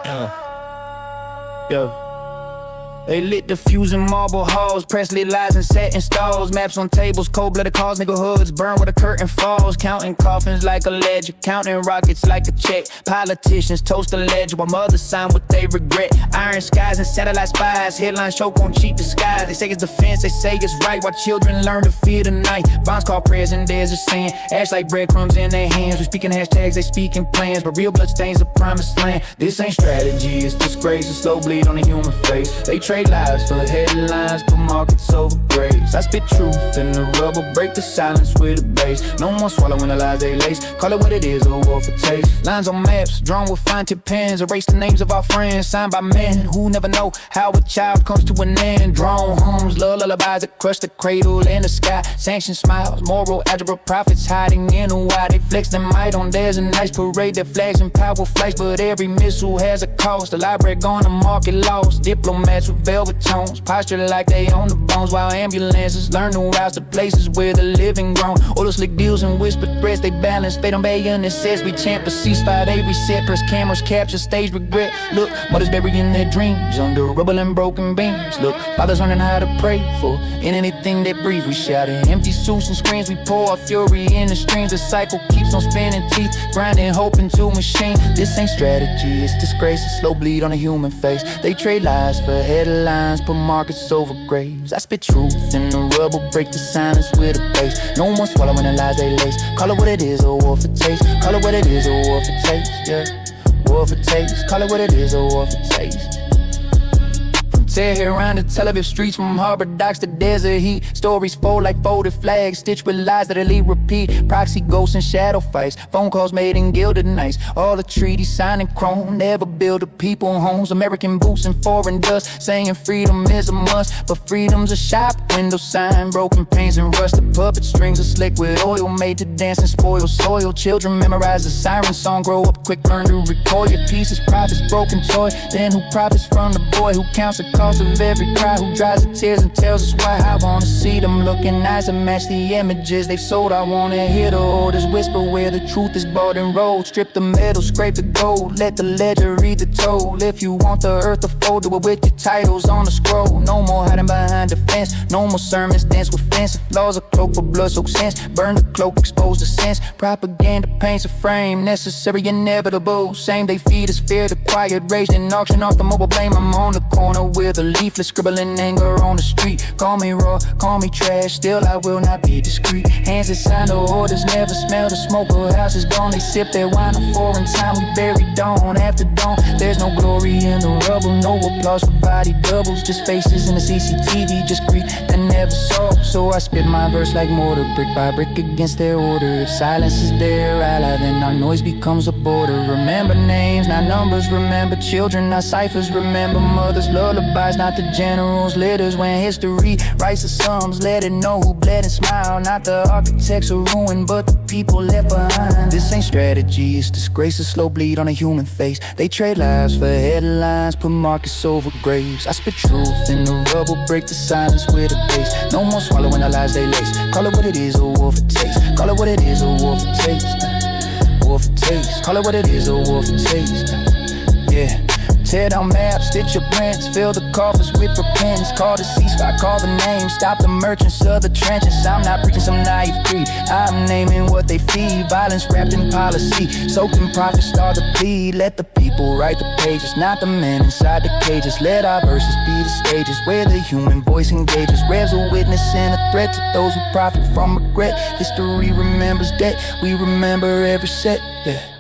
Yo. They lit the fuse in marble halls, Presley lies and sat in stalls. Maps on tables, cold-blooded cars, nigga hoods burn where the curtain falls. Counting coffins like a ledger, counting rockets like a check. Politicians toast the ledger while mothers sign what they regret. Iron skies and satellite spies, headlines choke on cheap disguise. They say it's defense, they say it's right, while children learn to fear the night. Bonds call prayers and there's a sin, ash like breadcrumbs in their hands. We speaking hashtags, they speaking plans, but real blood stains the promised land. This ain't strategy, it's disgrace, a slow bleed on the human face. They trade lives for headlines, put markets over graves. I spit truth in the rubble, break the silence with a bass. No more swallowing the lies they lace, call it what it is, a war for taste. Lines on maps, drawn with fine tip pens, erase the names of our friends, signed by men who never know how a child comes to an end. Drawn homes, love lullabies that crush the cradle in the sky. Sanction smiles, moral algebra prophets hiding in a why. They flex their might on theirs, a nice parade that flags and power flights, but every missile has a cost. The library gone, the market lost. Diplomats with velvet tones, posture like they own the bones, while ambulances learn to rouse to places where the living grown. All the slick deals and whispered threats, they balance fate on bayon. It says we champ a ceasefire, they reset, press cameras, capture stage regret. Look, mothers burying their dreams under rubble and broken beams. Look, fathers learning how to pray for in anything they breathe. We shout in empty suits and screens, we pour our fury in the streams. The cycle keeps on spinning, teeth grinding hope into machine. This ain't strategy, it's disgrace, a slow bleed on a human face. They trade lies for headlines, put markets over graves. I spit truth in the rubble, break the silence with a bass. No more swallowing the lies they lace, call it what it is, a war for taste. Call it what it is, a war for taste, yeah. War for taste, call it what it is, a war for taste. Tehran to Tel Aviv streets, from harbor docks to desert heat. Stories fold like folded flags, stitched with lies that elite repeat. Proxy ghosts and shadow fights, phone calls made in gilded nights. All the treaties signed in chrome, never build a people homes. American boots and foreign dust, saying freedom is a must, but freedom's a shop window sign. Broken panes and rust, the puppet strings are slick with oil, made to dance and spoil soil. Children memorize the siren song, grow up quick, learn to recoil. Your pieces, profits, broken toy. Then who profits from the boy who counts the cost of every cry, who dries the tears and tells us why? I wanna see them looking eyes that match the images they've sold. I wanna hear the orders whisper where the truth is bought and rolled. Strip the metal, scrape the gold, let the ledger read the toll. If you want the earth to fold, do it with your titles on the scroll. No more hiding behind the fence, no more sermons, dance with fence. If laws are cloak for blood soaked sense, burn the cloak, expose the sense. Propaganda paints a frame, necessary, inevitable. Same they feed us fear, the quiet rage, then auction off the mobile blame. I'm on the corner with a leaflet scribbling anger on the street. Call me raw, call me trash, still I will not be discreet. Hands that sign the orders never smell the smoke, a house is gone. They sip their wine a foreign time, we bury dawn after dawn. There's no glory in the rubble, no applause for body doubles, just faces in the CCTV, just grief that never solved. So I spit my verse like mortar, brick by brick against their order. If silence is their ally, then our noise becomes a border. Remember names, not numbers, remember children, not ciphers. Remember mothers' lullabies, not the generals' litters. When history writes the sums, let it know who bled and smiled. Not the architects of ruin, but the people left behind. This ain't strategy, it's disgrace, a slow bleed on a human face. They trade lives for headlines, put markets over graves. I spit truth in the rubble, break the silence with a bass. No more swallowing the lies they lace, call it what it is, a war for taste. Call it what it is, a war for taste. War for taste, call it what it is, a war for taste. Yeah. Tear down maps, stitch your prints, fill the coffers with repentance. Call the ceasefire, call the names, stop the merchants of the trenches. I'm not preaching some naive creed, I'm naming what they feed. Violence wrapped in policy, soaked in profit, start to bleed. Let the people write the pages, not the men inside the cages. Let our verses be the stages where the human voice engages. Revs a witness and a threat to those who profit from regret. History remembers debt, we remember every set, yeah.